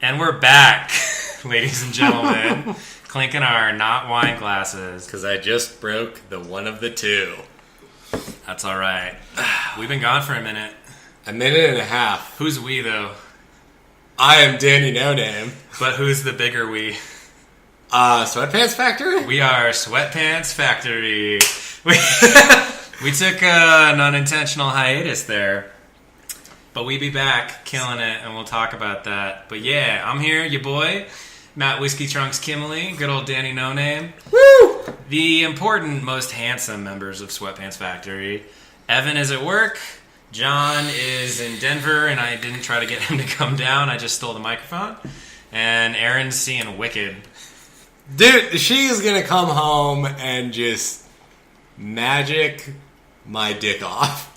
And we're back, ladies and gentlemen, clinking our not wine glasses. Because I just broke the one of the two. That's all right. We've been gone for a minute. A minute and a half. Who's we, though? I am Danny No Name. But who's the bigger we? Sweatpants Factory? We are Sweatpants Factory. We took an unintentional hiatus there. But we be back, killing it, and we'll talk about that. But yeah, I'm here, your boy, Matt Whiskey Trunks Kimley, good old Danny No Name. Woo! The important, most handsome members of Sweatpants Factory. Evan is at work. John is in Denver, and I didn't try to get him to come down. I just stole the microphone. And Erin's seeing Wicked. Dude, she is going to come home and just magic my dick off.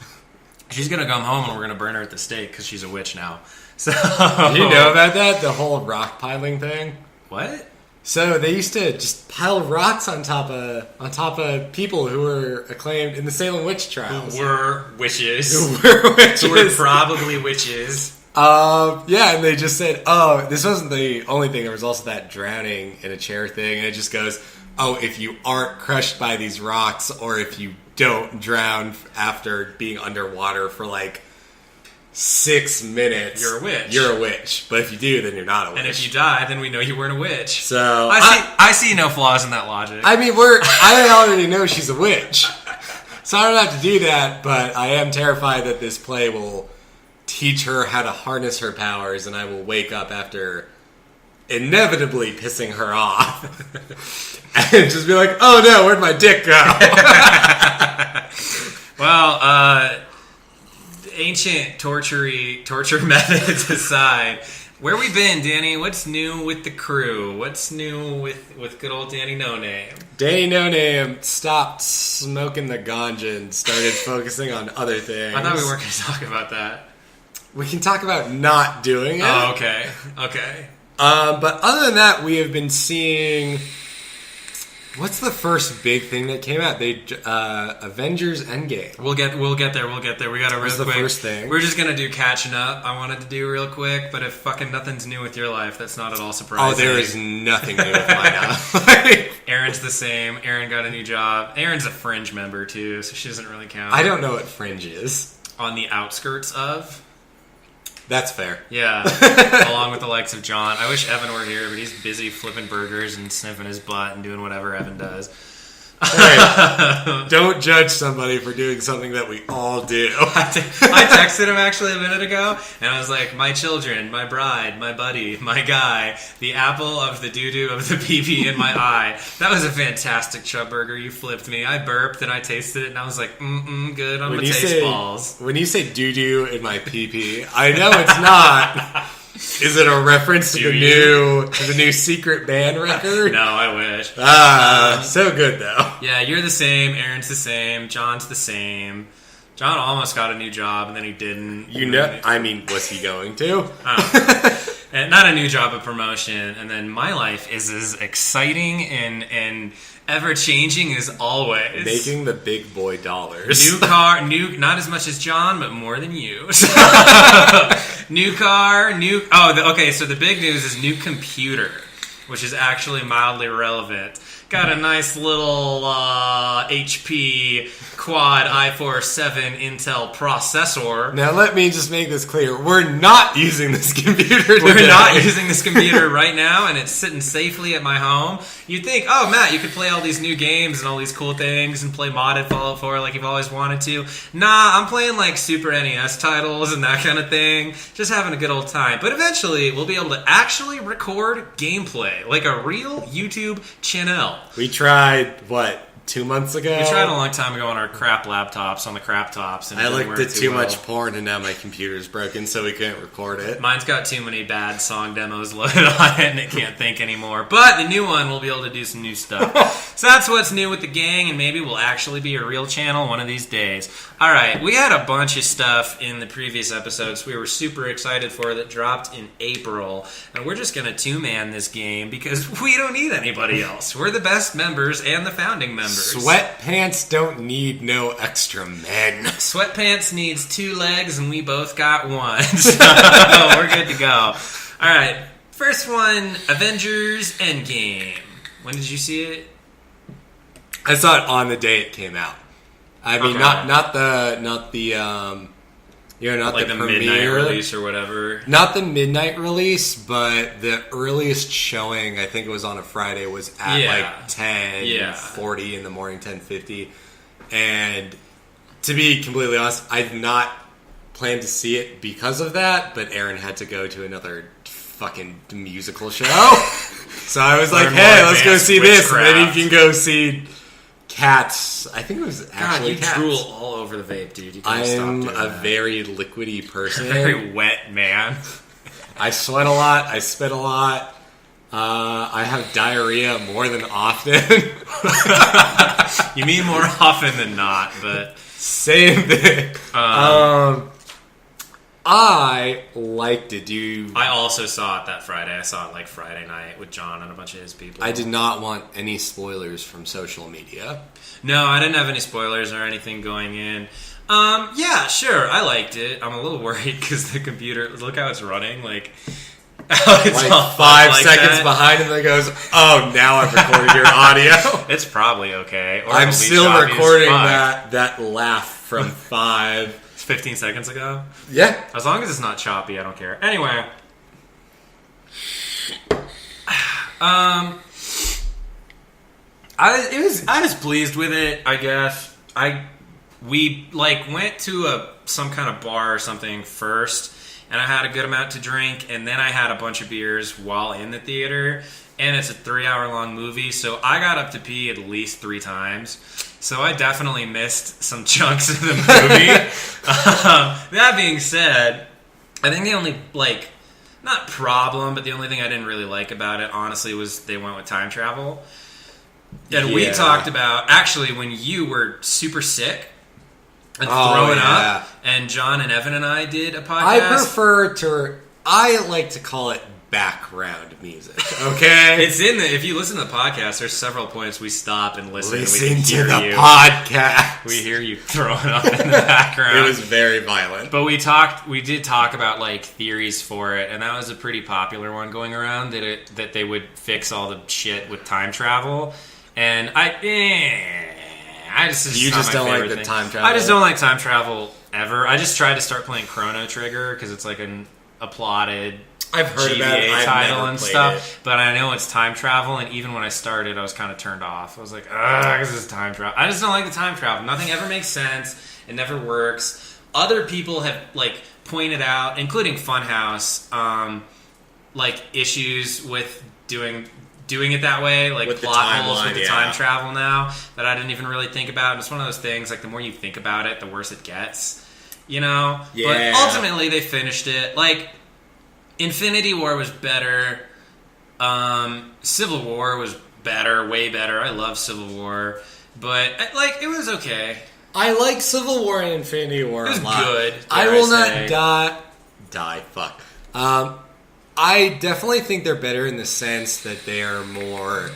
She's going to come home and we're going to burn her at the stake because she's a witch now. So, you know about that? The whole rock piling thing? What? So they used to just pile rocks on top of people who were acclaimed in the Salem witch trials. Who were witches. Who were probably witches. Yeah, and they just said, oh, this wasn't the only thing. There was also that drowning in a chair thing, and it just goes, oh, if you aren't crushed by these rocks, or if you don't drown after being underwater for like 6 minutes, you're a witch. You're a witch. But if you do, then you're not a witch. And if you die, then we know you weren't a witch. So I see no flaws in that logic. I mean, I already know she's a witch, so I don't have to do that. But I am terrified that this play will teach her how to harness her powers, and I will wake up after inevitably pissing her off and just be like, oh no, where'd my dick go? Well, ancient torture methods aside, where we been, Danny? What's new with the crew? What's new with good old Danny No Name? Danny No Name stopped smoking the ganja and started focusing on other things. I thought we weren't going to talk about that. We can talk about not doing it. Oh, okay. But other than that, we have been seeing... What's the first big thing that came out? Avengers Endgame. We'll get there. We got a real quick. The first thing. We're just gonna do catching up. I wanted to do real quick, but if fucking nothing's new with your life, that's not at all surprising. Oh, there is nothing new with my life. Erin's the same. Erin got a new job. Erin's a Fringe member too, so she doesn't really count. I don't know what Fringe is. On the outskirts of. That's fair. Yeah, along with the likes of John. I wish Evan were here, but he's busy flipping burgers and sniffing his butt and doing whatever Evan does. Hey, don't judge somebody for doing something that we all do. I texted him actually a minute ago, and I was like, my children, my bride, my buddy, my guy, the apple of the doo-doo of the pee-pee in my eye. That was a fantastic chub burger. You flipped me. I burped, and I tasted it, and I was like, good, I'm going to taste balls. When you say doo-doo in my pee-pee, I know it's not... Is it a reference to the new secret band record? No, I wish. So good though. Yeah, you're the same. Erin's the same. John's the same. John almost got a new job and then he didn't. I mean, was he going to? And not a new job, a promotion. And then my life is as exciting and ever changing as always. Making the big boy dollars. New car, not as much as John, but more than you. New car, so the big news is new computer, which is actually mildly relevant. Got a nice little HP quad i7 Intel processor. Now let me just make this clear. We're not using this computer today. We're not using this computer right now, and it's sitting safely at my home. You'd think, oh, Matt, you could play all these new games and all these cool things and play modded Fallout 4 like you've always wanted to. Nah, I'm playing like Super NES titles and that kind of thing. Just having a good old time. But eventually, we'll be able to actually record gameplay, like a real YouTube channel. We tried, 2 months ago? We tried a long time ago on our crap laptops, on the crap tops. And I looked at too much porn and now my computer's broken, so we couldn't record it. Mine's got too many bad song demos loaded on it and it can't think anymore. But the new one will be able to do some new stuff. So that's what's new with the gang, and maybe we'll actually be a real channel one of these days. Alright, we had a bunch of stuff in the previous episodes we were super excited for that dropped in April. And we're just going to two-man this game because we don't need anybody else. We're the best members and the founding members. Sweatpants don't need no extra men. Sweatpants needs 2 legs and we both got one. So we're good to go. Alright. First one, Avengers Endgame. When did you see it? I saw it on the day it came out. I mean, Okay. not the Like the premiere midnight release or whatever. Not the midnight release, but the earliest showing, I think it was on a Friday, was at like 10:40 in the morning, 10:50. And to be completely honest, I did not plan to see it because of that, but Aaron had to go to another fucking musical show. So I was like, Learn hey, more let's go advanced see this. And then witchcraft. you can go see Cats. I think it was God, actually you Cats. drool all over the vape, dude. You I can't stop am doing a that. very liquidy person. Very wet man. I sweat a lot. I spit a lot. I have diarrhea more than often. You mean more often than not, but Same thing. I liked it. I also saw it that Friday. I saw it like Friday night with John and a bunch of his people. I did not want any spoilers from social media. No, I didn't have any spoilers or anything going in. Yeah, sure, I liked it. I'm a little worried because the computer, look how it's running. Like, it's all Like 5 like seconds that. behind him, it goes, oh, now I've recorded your audio. It's probably okay. Or I'm it'll be still choppy as recording fuck. that laugh from 5. 15 seconds ago. Yeah. As long as it's not choppy, I don't care. Anyway. I was pleased with it, I guess. We went to some kind of bar or something first, and I had a good amount to drink, and then I had a bunch of beers while in the theater, and it's a 3-hour-long movie, so I got up to pee at least 3 times. So I definitely missed some chunks of the movie. That being said, I think the only, not problem, but the only thing I didn't really like about it, honestly, was they went with time travel. And we Yeah. talked about, actually, when you were super sick and Oh, throwing yeah. up, and John and Evan and I did a podcast. I like to call it background music, okay? It's if you listen to the podcast, there's several points we stop and listen and we Listen can to hear the you. podcast. We hear you throwing up in the background. It was very violent. But we did talk about theories for it, and that was a pretty popular one going around that they would fix all the shit with time travel. And I just You not just my don't like favorite the thing. time travel? I just don't like time travel ever. I just tried to start playing Chrono Trigger because it's like an applauded I've heard GBA about it. I've title never and played stuff, it. but I know it's time travel. And even when I started, I was kind of turned off. I was like, "Ugh, this is time travel." I just don't like the time travel. Nothing ever makes sense. It never works. Other people have pointed out, including Funhouse, issues with doing it that way, With the plot holes timeline, with the yeah. time travel now that I didn't even really think about. It's one of those things, the more you think about it, the worse it gets, Yeah. But ultimately, they finished it. Infinity War was better. Civil War was better, way better. I love Civil War, but it was okay. I like Civil War and Infinity War It was a lot. good, I dare will I not die. Fuck. I definitely think they're better in the sense that they are more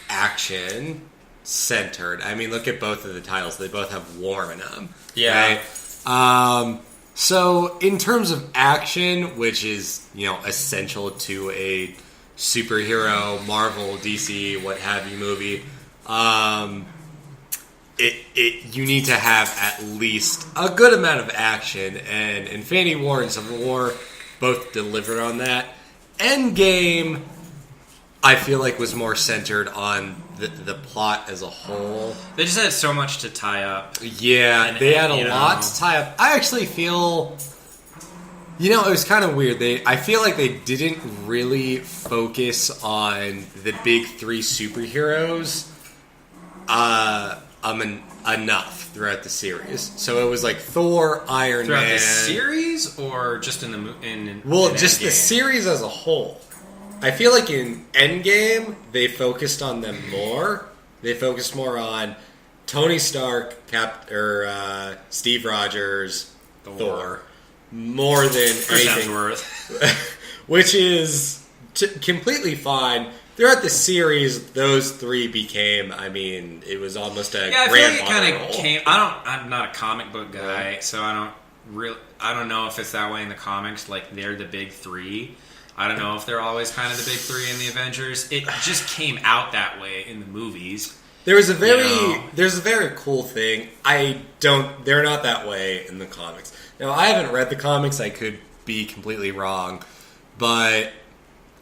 action centered. I mean, look at both of the titles; they both have war in them. Yeah. Right? So in terms of action, which is essential to a superhero, Marvel, DC, what have you movie, you need to have at least a good amount of action, and Infinity War and Civil War both delivered on that. Endgame, I feel was more centered on the plot as a whole. They just had so much to tie up. Yeah, And, they had a you lot know. to tie up. I actually feel, it was kind of weird. I feel like they didn't really focus on the big 3 superheroes enough throughout the series. So it was Thor, Iron Throughout Man. the series, or just in the Well, in just the Endgame? series as a whole. I feel like in Endgame, they focused on them more. They focused more on Tony Stark, Steve Rogers, Thor, more than Chris anything, Hemsworth. which is completely fine. Throughout the series, those 3 became, it was almost a Yeah, I feel grand like it honor kind of roll. came. I'm not a comic book guy, so I don't know if it's that way in the comics. They're the big 3. I don't know if they're always kind of the big three in the Avengers. It just came out that way in the movies. There's a very cool thing. They're not that way in the comics. Now, I haven't read the comics. I could be completely wrong, but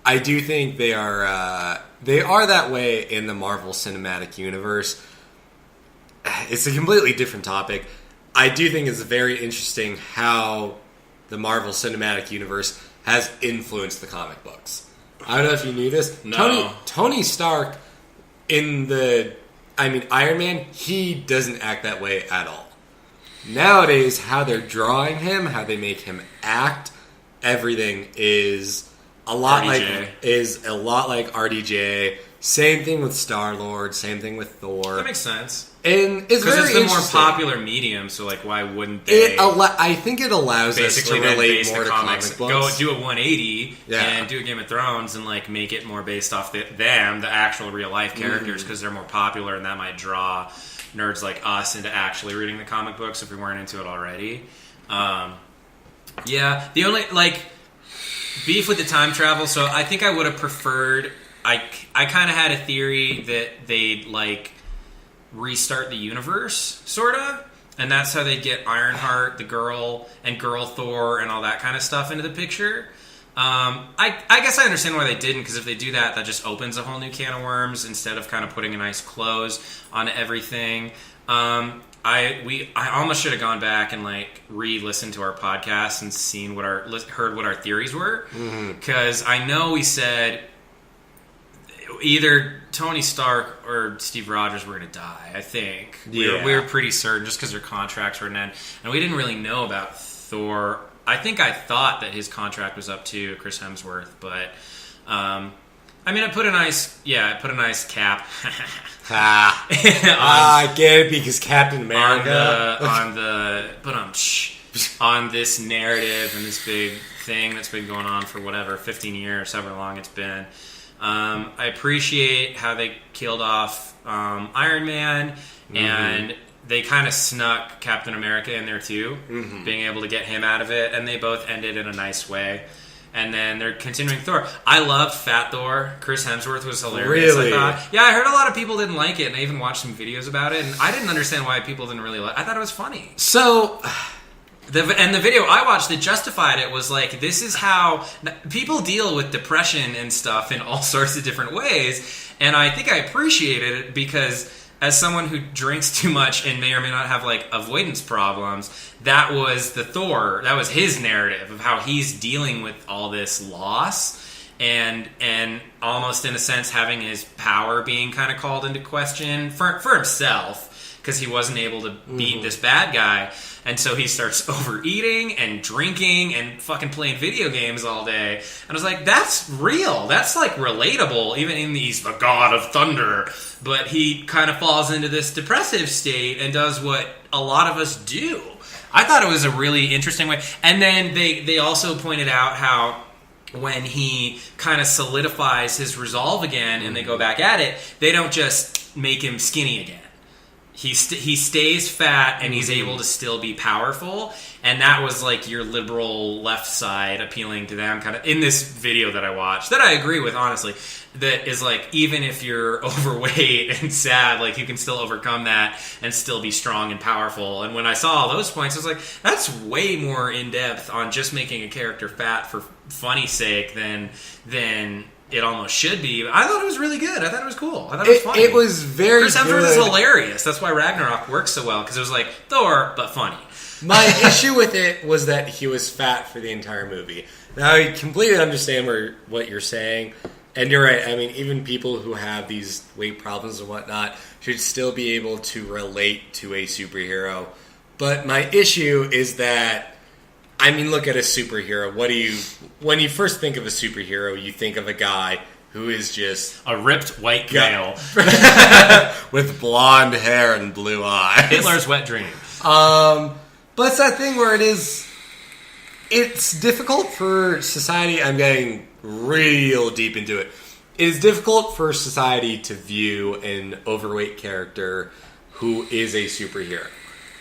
I do think they are that way in the Marvel Cinematic Universe. It's a completely different topic. I do think it's very interesting how the Marvel Cinematic Universe has influenced the comic books. I don't know if you knew this. No. Tony Stark in Iron Man, he doesn't act that way at all. Nowadays, how they're drawing him, how they make him act, everything is a lot like RDJ. Same thing with Star-Lord, same thing with Thor. That makes sense. And it's very the more popular medium, so why wouldn't they? I think it allows us to relate more to comics. Comic books. Go do a 180 and do a Game of Thrones and make it more based off the actual real life characters, because they're more popular, and that might draw nerds like us into actually reading the comic books if we weren't into it already. The only beef with the time travel. So I think I would have preferred. I kind of had a theory that they'd restart the universe, sort of, and that's how they get Ironheart, the girl Thor, and all that kind of stuff into the picture. I guess I understand why they didn't, because if they do that, that just opens a whole new can of worms instead of kind of putting a nice close on everything. I almost should have gone back and re-listened to our podcast and heard what our theories were, because I know we said either Tony Stark or Steve Rogers were going to die. I think we were pretty certain, just because their contracts were an end, and we didn't really know about Thor. I thought that his contract was up to Chris Hemsworth, but I put a nice cap. I get it, because Captain America on this narrative and this big thing that's been going on for 15 years, however long it's been. I appreciate how they killed off Iron Man, and they kind of snuck Captain America in there too, being able to get him out of it, and they both ended in a nice way. And then they're continuing Thor. I loved Fat Thor. Chris Hemsworth was hilarious. Really? I thought. Yeah, I heard a lot of people didn't like it, and I even watched some videos about it, and I didn't understand why people didn't really like it. I thought it was funny. So... The video I watched that justified it was this is how people deal with depression and stuff in all sorts of different ways, and I think I appreciated it, because as someone who drinks too much and may or may not have avoidance problems, that was his narrative of how he's dealing with all this loss, and almost in a sense having his power being kind of called into question for himself, because he wasn't able to beat this bad guy. And so he starts overeating and drinking and fucking playing video games all day. And I was like, that's real. That's relatable, even in he's the god of thunder. But he kind of falls into this depressive state and does what a lot of us do. I thought it was a really interesting way. And then they also pointed out how when he kind of solidifies his resolve again and they go back at it, they don't just make him skinny again. He stays fat, and he's able to still be powerful, and that was your liberal left side appealing to them kind of in this video that I watched, that I agree with, honestly, that is even if you're overweight and sad, you can still overcome that and still be strong and powerful. And when I saw all those points, I was like, that's way more in depth on just making a character fat for funny's sake than it almost should be. I thought it was really good. I thought it was cool. I thought it was funny. It was very Chris Hemsworth good. is hilarious. That's why Ragnarok works so well, because it was Thor, but funny. My issue with it was that he was fat for the entire movie. Now, I completely understand what you're saying, and you're right. Even people who have these weight problems and whatnot should still be able to relate to a superhero. But my issue is that, look at a superhero. When you first think of a superhero, you think of a guy who is just a ripped white male with blonde hair and blue eyes. Hitler's wet dream. But it's that thing where it's difficult for society. I'm getting real deep into it. It is difficult for society to view an overweight character who is a superhero.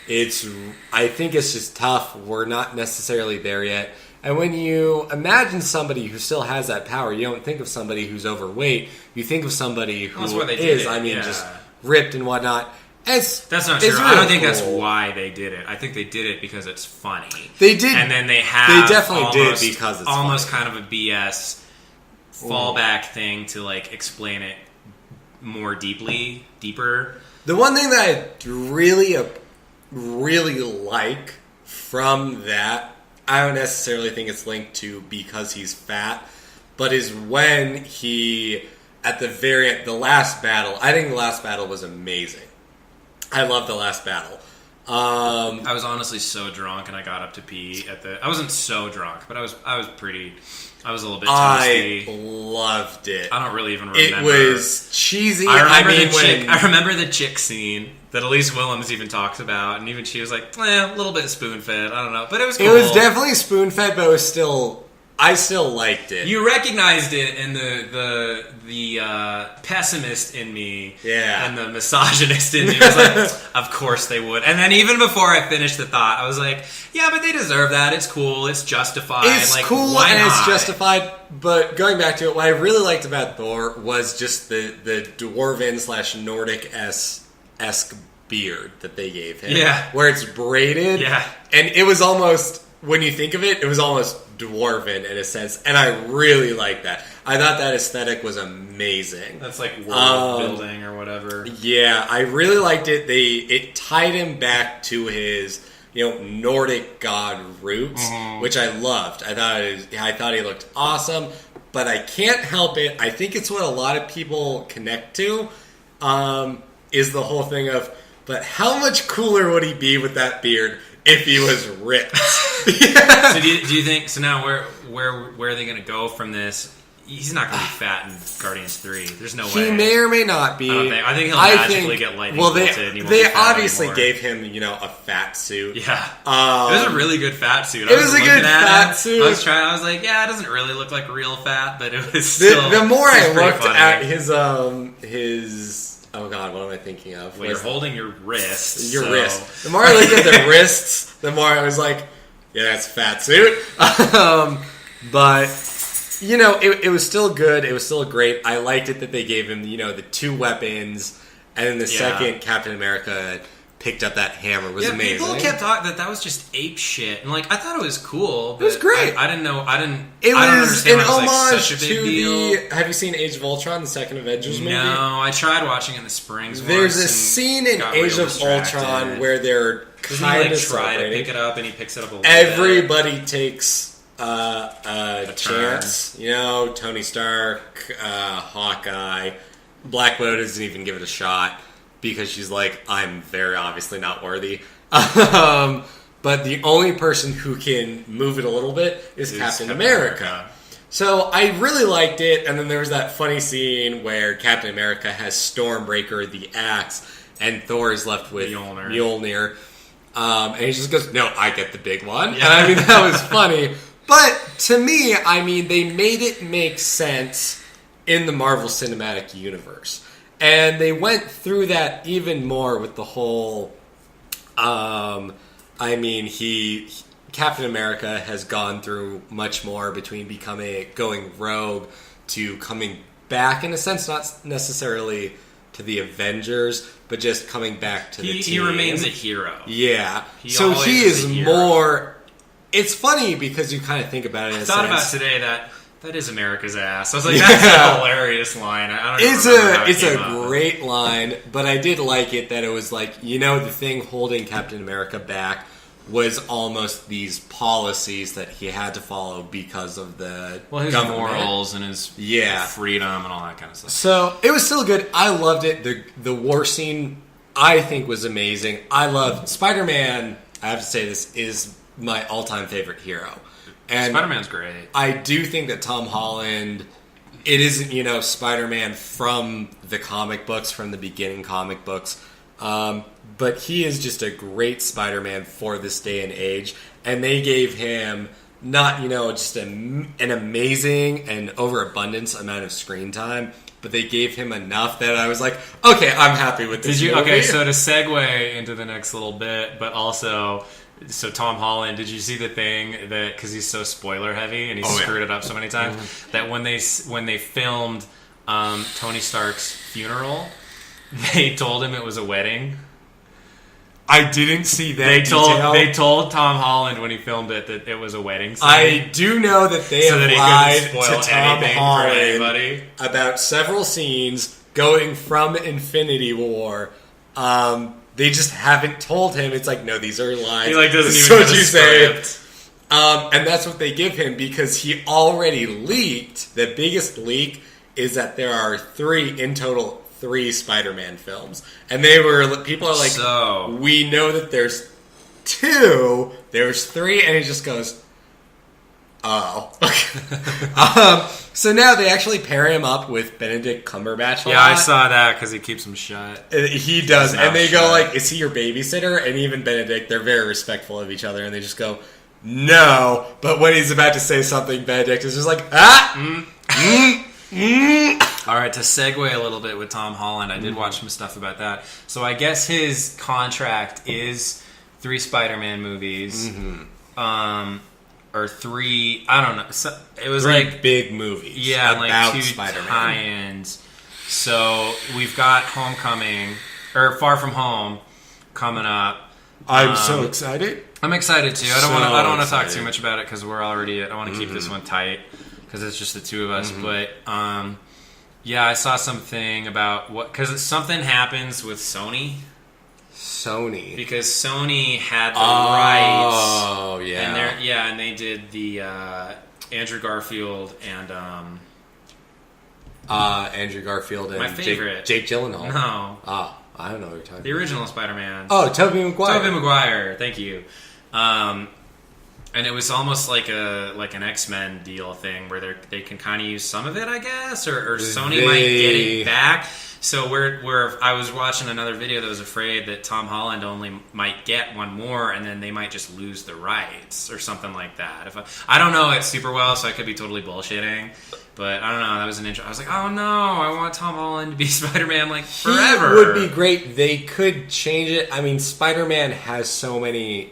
I think it's just tough. We're not necessarily there yet. And when you imagine somebody who still has that power, you don't think of somebody who's overweight. You think of somebody who is, just ripped and whatnot. That's not true. I don't think that's why they did it. I think they did it because it's funny. They did. And then they definitely did because it's almost funny. Kind of a BS fallback thing to like explain it more deeper. The one thing that I really like from that, I don't necessarily think it's linked to because he's fat, but is when he, at the last battle, I think the last battle was amazing. I love the last battle. I was honestly so drunk and I got up to pee I wasn't so drunk, but I was a little bit toasty. I loved it. I don't really even remember. It was cheesy. I remember the chick scene that Elise Willems even talks about, and even she was like, a little bit spoon-fed. I don't know, but it was cool. It was definitely spoon-fed, but I still liked it. You recognized it in the pessimist in me, and the misogynist in me was like, of course they would. And then even before I finished the thought, I was like, yeah, but they deserve that. It's cool. It's justified. It's like, cool why and not? It's justified. But going back to it, what I really liked about Thor was just the dwarven / Nordic-esque beard that they gave him. Yeah. Where it's braided. Yeah. And it was almost, when you think of it, it was almost dwarven in a sense, and I really like that. I thought that aesthetic was amazing. That's like world building or whatever. Yeah, I really liked it. It tied him back to his Nordic god roots, which I loved. I thought he looked awesome, but I can't help it. I think it's what a lot of people connect to. Is the whole thing of, but how much cooler would he be with that beard if he was ripped? So do you think? So now where are they going to go from this? He's not going to be fat in Guardians 3. There's no way. He may or may not be. I think he'll magically get lightning bolted. They obviously gave him a fat suit. Yeah, it was a really good fat suit. It was a good fat suit. I was like, yeah, it doesn't really look like real fat, but it was still. The more I looked at his oh god, what am I thinking of? Well, you're holding your wrist. Wrist. The more I looked at the wrists, the more I was like, yeah, that's a fat suit. But it was still good. It was still great. I liked it that they gave him, the 2 weapons, and then the second Captain America picked up that hammer. It was amazing. People kept talking that was just ape shit, and I thought it was cool. But it was great. I didn't know. It was an homage such a big to deal. Have you seen Age of Ultron, the second Avengers movie? No, I tried watching it in the springs. There's a scene in Age of Ultron where they're kind of try to pick it up, and he picks it up a little Everybody takes a chance. Tony Stark, Hawkeye, Black Widow doesn't even give it a shot because she's like, I'm very obviously not worthy. But the only person who can move it a little bit is Captain America. So I really liked it, and then there was that funny scene where Captain America has Stormbreaker, the axe, and Thor is left with Mjolnir. And he just goes, no, I get the big one. Yeah. And that was funny. But to me, they made it make sense in the Marvel Cinematic Universe. And they went through that even more with the whole, Captain America has gone through much more between going rogue to coming back, in a sense, not necessarily to the Avengers, but just coming back to the team. He remains a hero. Yeah. So he is more... It's funny because you kind of think about it in a sense. I thought about today that is America's ass. I was like, that's a hilarious line. It's a great line, but I did like it that it was like, the thing holding Captain America back was almost these policies that he had to follow because of his government. Morals and his freedom and all that kind of stuff. So it was still good. I loved it. The war scene, I think, was amazing. I loved Spider-Man. I have to say, this is my all-time favorite hero. And Spider-Man's great. I do think that Tom Holland, it isn't, Spider-Man from the comic books, from the beginning comic books, but he is just a great Spider-Man for this day and age. And they gave him not, just an amazing and overabundance amount of screen time, but they gave him enough that I was like, okay, I'm happy with this movie. Okay, so to segue into the next little bit, but also... So Tom Holland, did you see the thing that because he's so spoiler heavy and he screwed it up so many times that when they filmed Tony Stark's funeral, they told him it was a wedding. I didn't see that. They told Tom Holland when he filmed it that it was a wedding scene. I do know that they have lied to Tom Holland about several scenes going from Infinity War. They just haven't told him. It's like, no, these are lies. He doesn't even have a script. And that's what they give him because he already leaked. The biggest leak is that there are in total 3 Spider-Man films. And people are like, so, we know that there's 2, there's 3, and he just goes, oh. So now they actually pair him up with Benedict Cumberbatch. Yeah, I saw that because he keeps him shut. He does. And they go like, is he your babysitter? And even Benedict, they're very respectful of each other. And they just go, no. But when he's about to say something, Benedict is just like, All right, to segue a little bit with Tom Holland, I did watch some stuff about that. So I guess his contract is 3 Spider-Man movies. Or 3, I don't know. So it was 3 like big movies. Yeah, about like 2 Spider-Man. tie-ins. So we've got Homecoming, or Far From Home, coming up. I'm so excited. I'm excited too. I don't want to talk too much about it because we're already. I want to keep this one tight because it's just the 2 of us. But yeah, I saw something about because something happens with Sony. Because Sony had the rights. Oh, yeah. And they did the Andrew Garfield and Andrew Garfield and my favorite Jake Gyllenhaal. No. Oh, I don't know what you're talking about. The original Spider-Man. Oh, Tobey Maguire. Tobey Maguire, thank you. And it was almost like an X-Men deal thing where they can kind of use some of it, I guess, or Sony might get it back. So where I was watching another video that was afraid that Tom Holland only might get one more, and then they might just lose the rights or something like that. I don't know it super well, so I could be totally bullshitting. But I don't know. That was an intro. I was like, oh no, I want Tom Holland to be Spider-Man like forever. He would be great. They could change it. I mean, Spider-Man has so many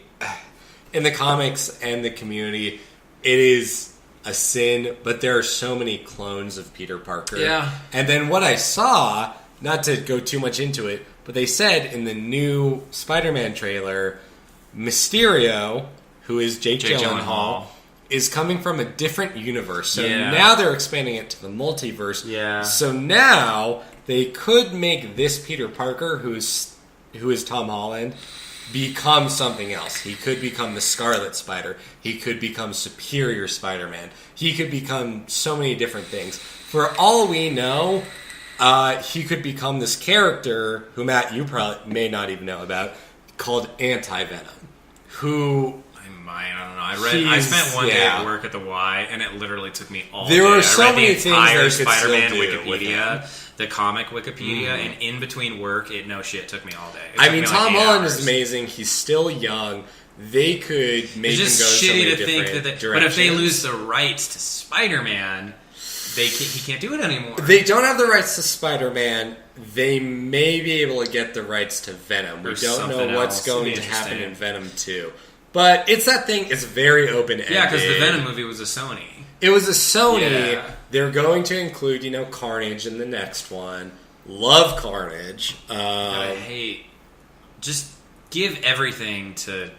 in the comics and the community. It is a sin, but there are so many clones of Peter Parker. Yeah. And then what I saw, not to go too much into it, but they said in the new Spider-Man trailer, Mysterio, who is Jake Gyllenhaal, is coming from a different universe. So now they're expanding it to the multiverse. Yeah. So now they could make this Peter Parker, who is Tom Holland, become something else. He could become the Scarlet Spider. He could become Superior Spider-Man. He could become so many different things. For all we know, he could become this character, who, Matt, you probably may not even know about, called Anti-Venom. Who... I don't know. I spent one day at work at the Y, and it literally took me all day. There were so I read many the things entire they could Spider-Man still do Wikipedia, the comic Wikipedia, and in between work, it took me all day. I mean, Tom Holland is amazing. He's still young. They could make him go so many different directions. But if they lose the rights to Spider-Man, he can't do it anymore. They don't have the rights to Spider-Man. They may be able to get the rights to Venom. We don't know what's going to happen in Venom 2. But it's that thing, it's very open-ended. Yeah, because the Venom movie was a Sony. It was a Sony. Yeah. They're going to include, Carnage in the next one. Love Carnage. I hate... Just give everything to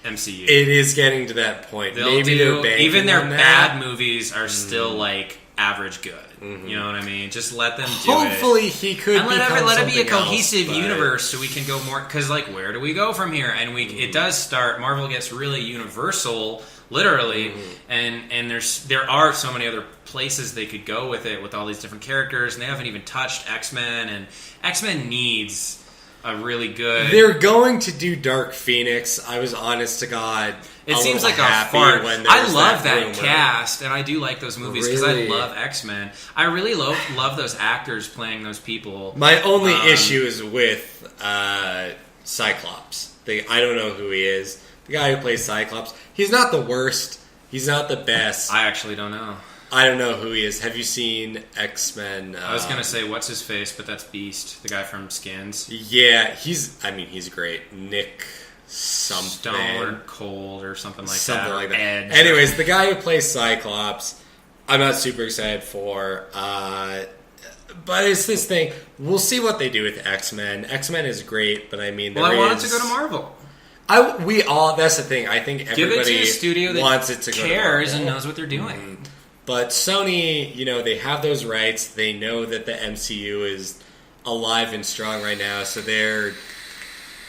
MCU. It is getting to that point. Maybe they're banking even their on bad movies are still, average good. Mm-hmm. You know what I mean? Just let them do it. Hopefully he could and let it be a cohesive universe so we can go more... Because, where do we go from here? And it does start... Marvel gets really universal, literally, and there are so many other places they could go with it, with all these different characters, and they haven't even touched X-Men, and X-Men needs a really good... They're going to do Dark Phoenix. I was honest to God... It seems like a fart. I love that cast, and I do like those movies because I love X-Men. I really love those actors playing those people. My only issue is with Cyclops. I don't know who he is. The guy who plays Cyclops. He's not the worst. He's not the best. I actually don't know. I don't know who he is. Have you seen X-Men? I was going to say, what's his face, but that's Beast, the guy from Skins. Yeah, he's great. Nick... Stone Cold or something like something that. like that. Edge. Anyways, the guy who plays Cyclops, I'm not super excited for. But it's this thing. We'll see what they do with X-Men. X-Men is great, but I mean, I want it to go to Marvel. That's the thing. I think everybody give it to a studio that wants it to go to cares Marvel. and knows what they're doing. Mm-hmm. But Sony, they have those rights. They know that the MCU is alive and strong right now, so they're...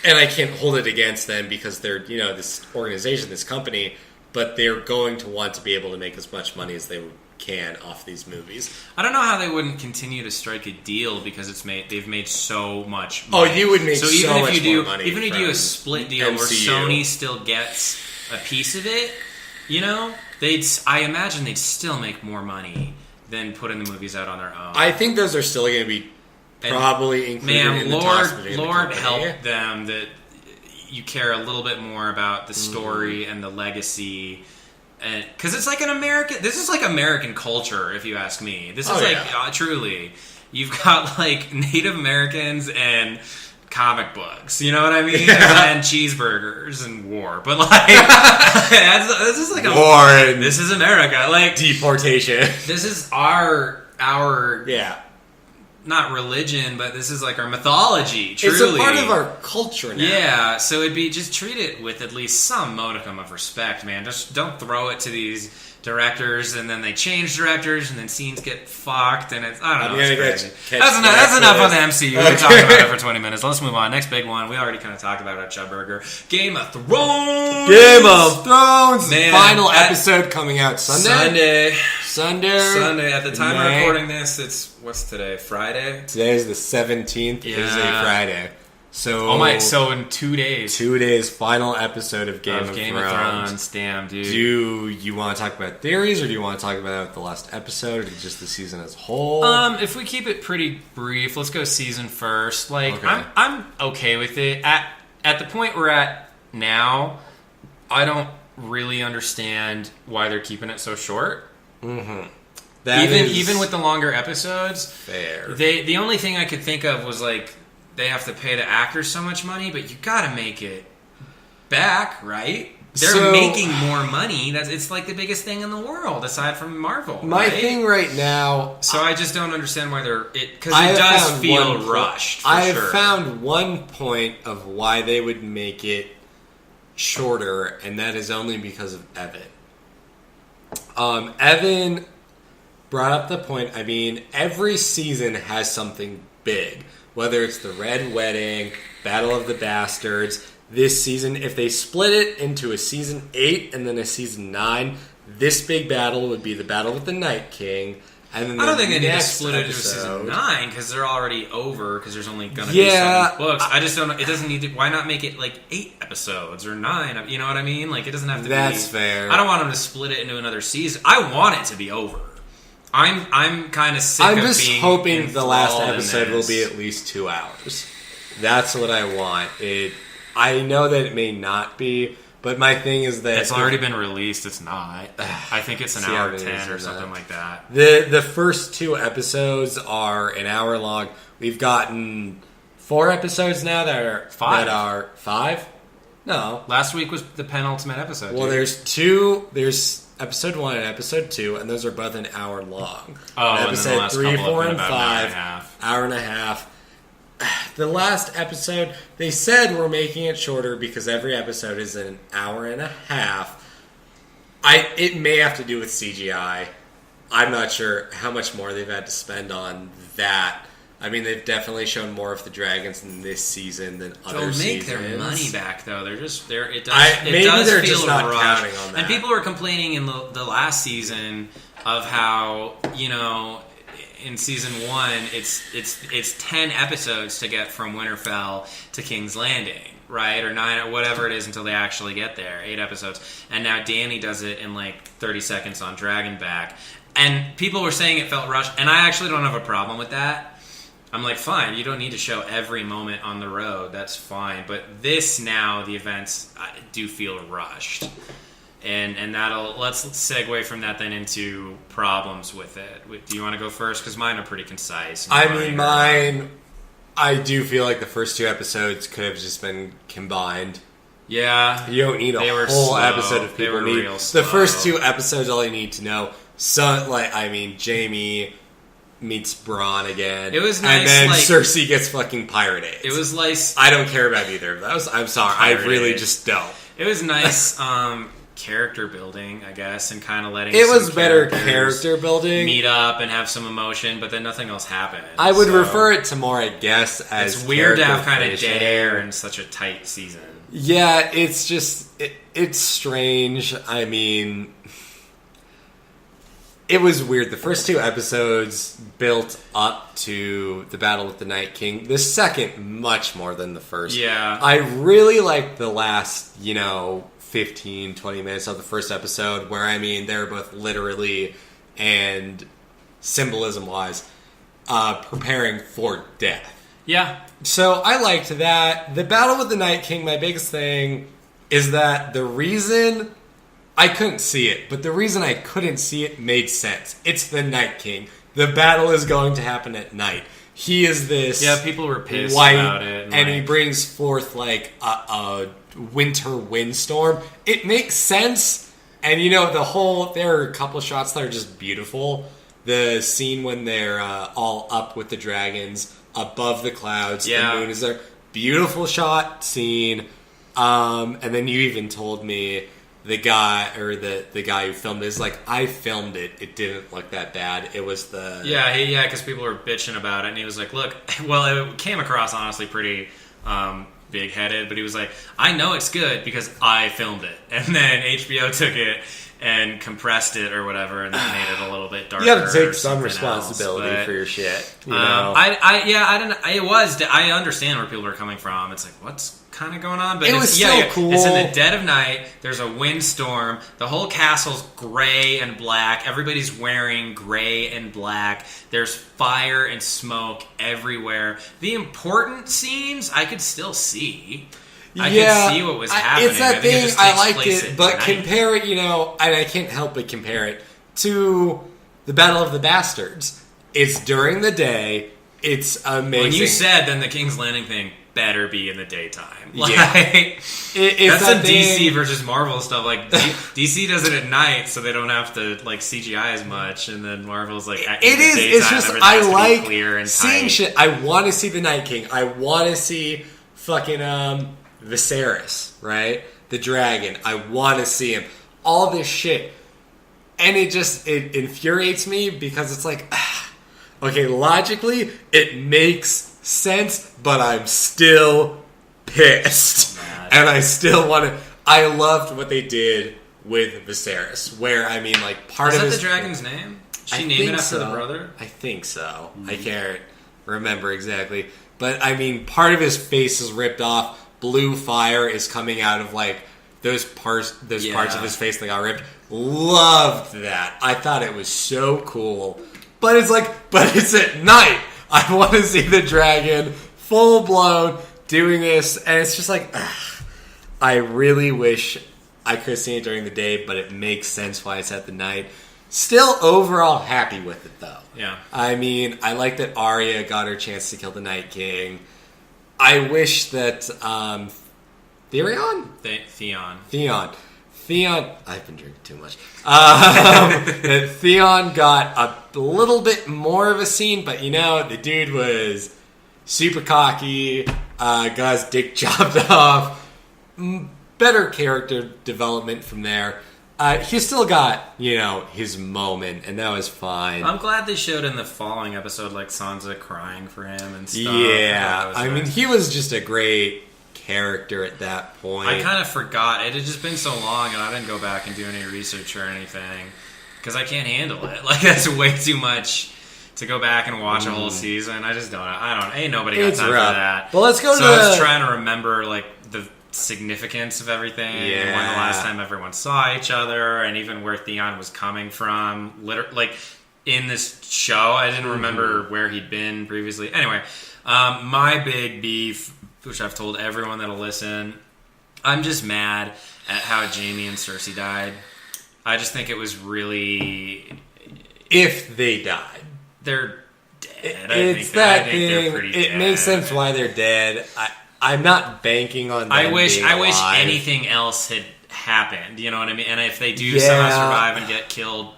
And I can't hold it against them because they're, this organization, this company, but they're going to want to be able to make as much money as they can off these movies. I don't know how they wouldn't continue to strike a deal because they've made so much money. Oh, you would make so much more money. Even if you do a split deal MCU. where Sony still gets a piece of it, I imagine they'd still make more money than putting the movies out on their own. I think those are still going to be probably included in the talks between Lord the help them that you care a little bit more about the story and the legacy. Because it's like this is like American culture, if you ask me. This is truly, you've got like Native Americans and comic books, you know what I mean? And cheeseburgers and war. But like, this is like war and this is America. Like deportation. This is our not religion, but this is like our mythology, truly. It's a part of our culture now. Yeah, so it'd be just treat it with at least some modicum of respect, man. Just don't throw it to these directors and then they change directors and then scenes get fucked and it's, I don't know, it's crazy. That's enough on the MCU. We talked about it for 20 minutes. Let's move on. Next big one. We already kind of talked about it, Chub Burger. Game of Thrones! Man, final episode coming out Sunday. At the time of recording this, what's today? Friday? Today is the 17th. It is a Friday. So, so in 2 days. 2 days, final episode of Game of Thrones. Damn, dude. Do you want to talk about theories, or do you want to talk about the last episode, or just the season as a whole? If we keep it pretty brief, let's go season first. I'm okay with it. At the point we're at now, I don't really understand why they're keeping it so short. Mm-hmm. Even with the longer episodes, fair. The only thing I could think of was like they have to pay the actors so much money, but you got to make it back, right? They're making more money. It's like the biggest thing in the world aside from Marvel. My thing right now. So I just don't understand why because it does feel rushed. I have found one point of why they would make it shorter, and that is only because of Evan. Evan brought up the point. I mean, every season has something big. Whether it's the Red Wedding, Battle of the Bastards. This season, if they split it into a season 8 and then a season 9, this big battle would be the Battle with the Night King. And then I don't think they need to split it into season 9 because they're already over because there's only going to be so many books. I just don't. It doesn't need to. Why not make it like 8 episodes or 9? You know what I mean? Like it doesn't have to. That's fair. I don't want them to split it into another season. I want it to be over. I'm kind of sick of being. I'm just hoping the last episode will be at least 2 hours. That's what I want. I know that it may not be, but my thing is that it's already been released. It's not. I think it's an hour 10 or something like that. The first 2 episodes are an hour long. We've gotten 4 episodes now that are 5. That are 5. No, last week was the penultimate episode. Well, there's 2. There's episode 1 and episode 2, and those are both an hour long. Oh, and episode and then the 3, 4, and 5, hour and a half. The last episode, they said we're making it shorter because every episode is an hour and a half. It may have to do with CGI. I'm not sure how much more they've had to spend on that. I mean, they've definitely shown more of the dragons in this season than other seasons. They'll make their money back, though. They're just there. It does. Maybe they're feel just not rushed. counting on that. And people were complaining in the last season of how in season 1 it's 10 episodes to get from Winterfell to King's Landing, right? Or 9 or whatever it is until they actually get there. 8 episodes, and now Dany does it in like 30 seconds on Dragonback. And people were saying it felt rushed, and I actually don't have a problem with that. I'm like, fine, you don't need to show every moment on the road. That's fine. But this now, the events do feel rushed. And let's segue from that then into problems with it. Do you want to go first? Because mine are pretty concise. Mine, I do feel like the first 2 episodes could have just been combined Yeah. You don't need a whole slow. episode of They people were need. real slow. The first 2 episodes, all you need to know. Jamie meets Bronn again. It was nice, and then like, Cersei gets fucking pirate aids. It was like I don't care about either of those. I'm sorry, I really just don't. It was nice character building, I guess, and kind of letting it was some better characters character building, meet up and have some emotion, but then nothing else happened. I would refer it to more, I guess, as it's weird to have kind of creation. dead air in such a tight season. Yeah, it's just it's strange. I mean, it was weird. The first 2 episodes built up to the battle with the Night King. The second, much more than the first. Yeah. I really liked the last, 15, 20 minutes of the first episode, where, I mean, they were both literally and symbolism-wise preparing for death. Yeah. So I liked that. The battle with the Night King, my biggest thing is that the reason I couldn't see it, but the reason I couldn't see it made sense. It's the Night King. The battle is going to happen at night. He is this... Yeah, people were pissed white, about it. And he brings forth, like, a winter windstorm. It makes sense. And, there are a couple shots that are just beautiful. The scene when they're all up with the dragons, above the clouds, Yeah. the moon is there. Beautiful shot, scene. And then you even told me... The guy who filmed it is like, I filmed it. It didn't look that bad. It was the... Yeah, because people were bitching about it, and he was like, look, well, it came across, honestly, pretty big-headed, but he was like, I know it's good because I filmed it. And then HBO took it and compressed it or whatever, and then made it a little bit darker. You have to take some responsibility for your shit. I understand where people are coming from. It's like, what's kind of going on? But it was so cool. It's in the dead of night. There's a windstorm. The whole castle's gray and black. Everybody's wearing gray and black. There's fire and smoke everywhere. The important scenes I could still see. I could see what was happening. It's that thing. I liked it, but night. compare it, and I can't help but compare it to the Battle of the Bastards. It's during the day. It's amazing. When you said, then the King's Landing thing better be in the daytime. Like, yeah. That's some DC versus Marvel stuff. Like, DC does it at night, so they don't have to, like, CGI as much, and then Marvel's like, it's just, I like clear and seeing tight. shit. I want to see the Night King. I want to see fucking, Viserys, right? The dragon. I want to see him. All this shit. And it infuriates me because it's like, okay, logically, it makes sense, but I'm still pissed. And I still want to... I loved what they did with Viserys, where, I mean, like, part of Is that the dragon's name? Did she name it after the brother? I think so. Mm-hmm. I can't remember exactly. But, I mean, part of his face is ripped off. Blue fire is coming out of, like, those parts of his face that got ripped. Loved that. I thought it was so cool. But it's at night. I want to see the dragon full blown doing this, and it's just like, I really wish I could have seen it during the day, but it makes sense why it's at the night. Still overall happy with it, though. Yeah. I mean, I like that Arya got her chance to kill the Night King. I wish that Theon, I've been drinking too much. That Theon got a little bit more of a scene, but the dude was super cocky, got his dick chopped off. Better character development from there. He still got, his moment, and that was fine. I'm glad they showed in the following episode, like, Sansa crying for him and stuff. Yeah, I mean, he was just a great character at that point. I kind of forgot. It had just been so long, and I didn't go back and do any research or anything, because I can't handle it. Like, that's way too much to go back and watch a whole season. I just don't. Ain't nobody got time for that. But let's go to I was trying to remember, like, the significance of everything, and when the last time everyone saw each other, and even where Theon was coming from. Like, in this show, I didn't remember where he'd been previously. Anyway, my big beef, which I've told everyone that'll listen, I'm just mad at how Jaime and Cersei died. I just think it was really... If they died. They're dead. It's that thing. It makes sense why they're dead. I'm not banking on them I wish being alive. anything else had happened. You know what I mean? And if they do somehow survive and get killed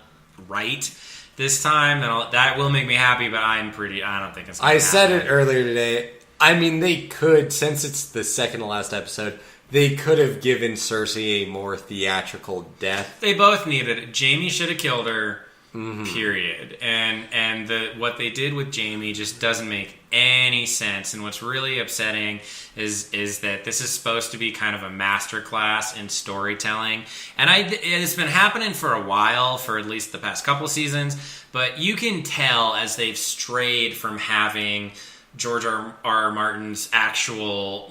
right this time, then that will make me happy. But I don't think it's gonna happen. said it earlier today. I mean, they could, since it's the second to last episode, they could have given Cersei a more theatrical death. They both needed it. Jaime should have killed her. Period. And what they did with Jaime just doesn't make any sense. And what's really upsetting is that this is supposed to be kind of a masterclass in storytelling. And it's been happening for a while, for at least the past couple seasons. But you can tell as they've strayed from having George R. Martin's actual,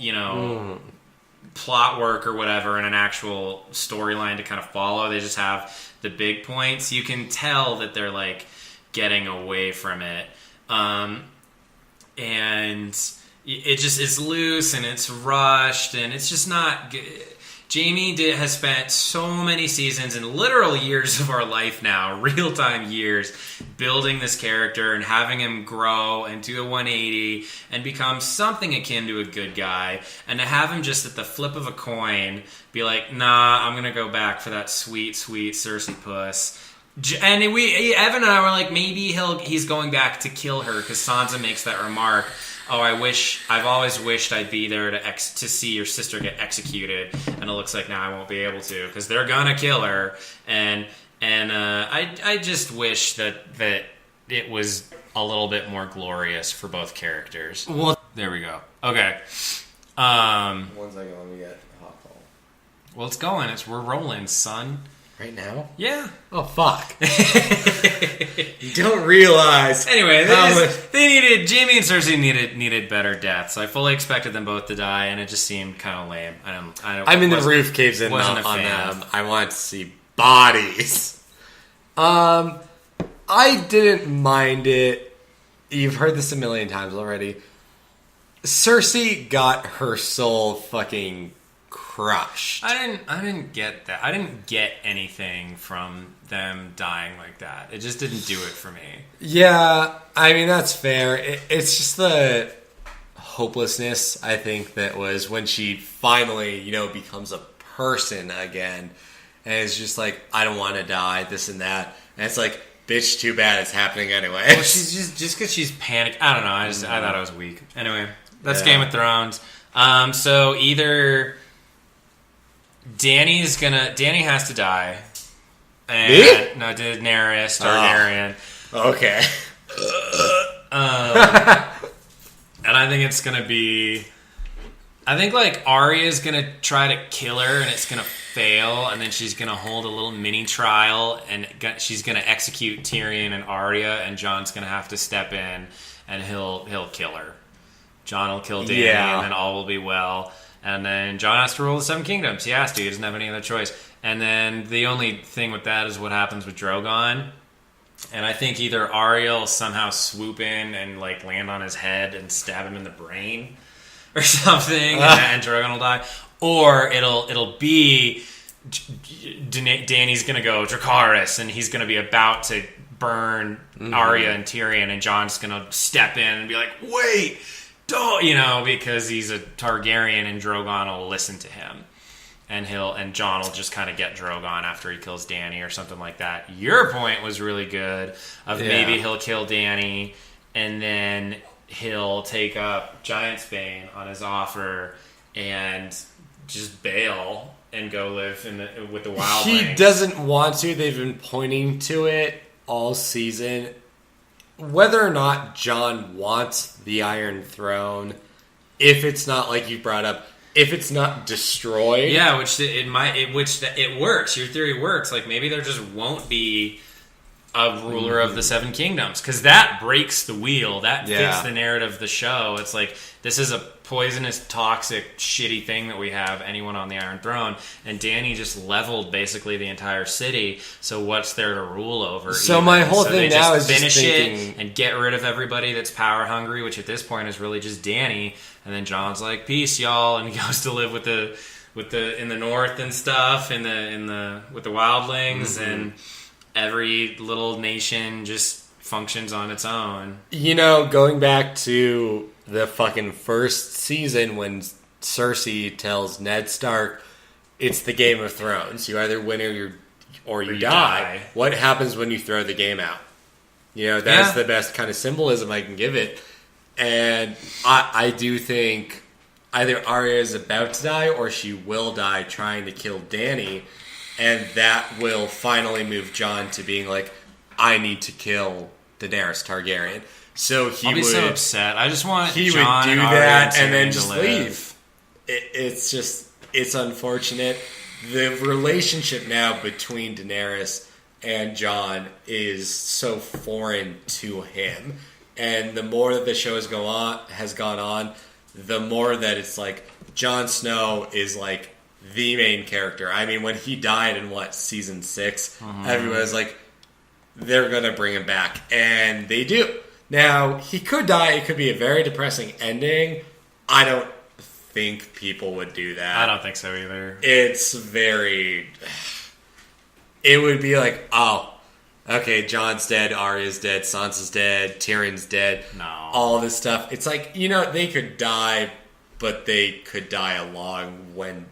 plot work or whatever and an actual storyline to kind of follow. They just have the big points. You can tell that they're like getting away from it. And it's loose and it's rushed and it's just not good. Jaime has spent so many seasons and literal years of our life now, real-time years, building this character and having him grow and do a 180 and become something akin to a good guy. And to have him just at the flip of a coin be like, nah, I'm going to go back for that sweet, sweet Cersei puss. And Evan and I were like, maybe he's going back to kill her because Sansa makes that remark. Oh, I've always wished I'd be there to see your sister get executed, and it looks like now I won't be able to because they're gonna kill her. And I just wish that it was a little bit more glorious for both characters. Well, there we go. Okay. 1 second, let me get a hot call. Well, it's going. We're rolling, son. Right now? Yeah. Oh, fuck. You don't realize. Anyway, Jaime and Cersei needed better deaths. I fully expected them both to die, and it just seemed kind of lame. The roof caves in on them. I want to see bodies. I didn't mind it. You've heard this a million times already. Cersei got her soul fucking crushed. I didn't get that. I didn't get anything from them dying like that. It just didn't do it for me. Yeah, I mean, that's fair. It's just the hopelessness, I think, that was when she finally, becomes a person again. And it's just like, I don't want to die, this and that. And it's like, bitch, too bad it's happening anyway. Well, she's just because she's panicked. I don't know. I thought it was weak. Anyway, that's Game of Thrones. So either Danny has to die. And me? No, Daenerys Targaryen. Okay. And I think it's gonna be. I think Arya's gonna try to kill her, and it's gonna fail, and then she's gonna hold a little mini trial, and she's gonna execute Tyrion and Arya, and Jon's gonna have to step in, and he'll kill her. Jon will kill Dany, and then all will be well. And then Jon has to rule the Seven Kingdoms. He has to. He doesn't have any other choice. And then the only thing with that is what happens with Drogon. And I think either Arya will somehow swoop in and land on his head and stab him in the brain or something, and Drogon will die. Or it'll be Dany's gonna go Dracarys, and he's gonna be about to burn Arya and Tyrion, and Jon's gonna step in and be like, wait, don't, because he's a Targaryen, and Drogon will listen to him. And Jon will just kind of get Drogon after he kills Dany or something like that. Your point was really good maybe he'll kill Dany and then he'll take up Giantsbane on his offer and just bail and go live with the wildlings. He doesn't want to. They've been pointing to it all season. Whether or not Jon wants the Iron Throne, if it's not like you brought up, if it's not destroyed, which it works. Your theory works. Maybe there just won't be a ruler of the Seven Kingdoms, because that breaks the wheel. That fits the narrative of the show. It's this is a poisonous, toxic, shitty thing that we have anyone on the Iron Throne, and Dany just leveled basically the entire city. So what's there to rule over? So my whole thing now is finish just thinking, it and get rid of everybody that's power hungry, which at this point is really just Dany. And then Jon's like, "Peace, y'all," and he goes to live with the in the north and stuff, with the wildlings, and every little nation just functions on its own. Going back to the fucking first season when Cersei tells Ned Stark, it's the Game of Thrones. You either win or you die. What happens when you throw the game out? That's the best kind of symbolism I can give it. And I do think either Arya is about to die or she will die trying to kill Dany. And that will finally move Jon to being like, I need to kill Daenerys Targaryen. So I'll be so upset. I just want he Jon would do and that Arya and then to just live. leave. It's unfortunate. The relationship now between Daenerys and Jon is so foreign to him. And the more that the show has gone on, the more that it's like Jon Snow is like the main character. I mean, when he died in season 6, everyone was like, they're gonna bring him back, and they do. Now he could die. It could be a very depressing ending. I don't think people would do that. I don't think so either. It would be like, oh, okay, Jon's dead, Arya's dead, Sansa's dead, Tyrion's dead. No. All this stuff. It's like, they could die, but they could die along when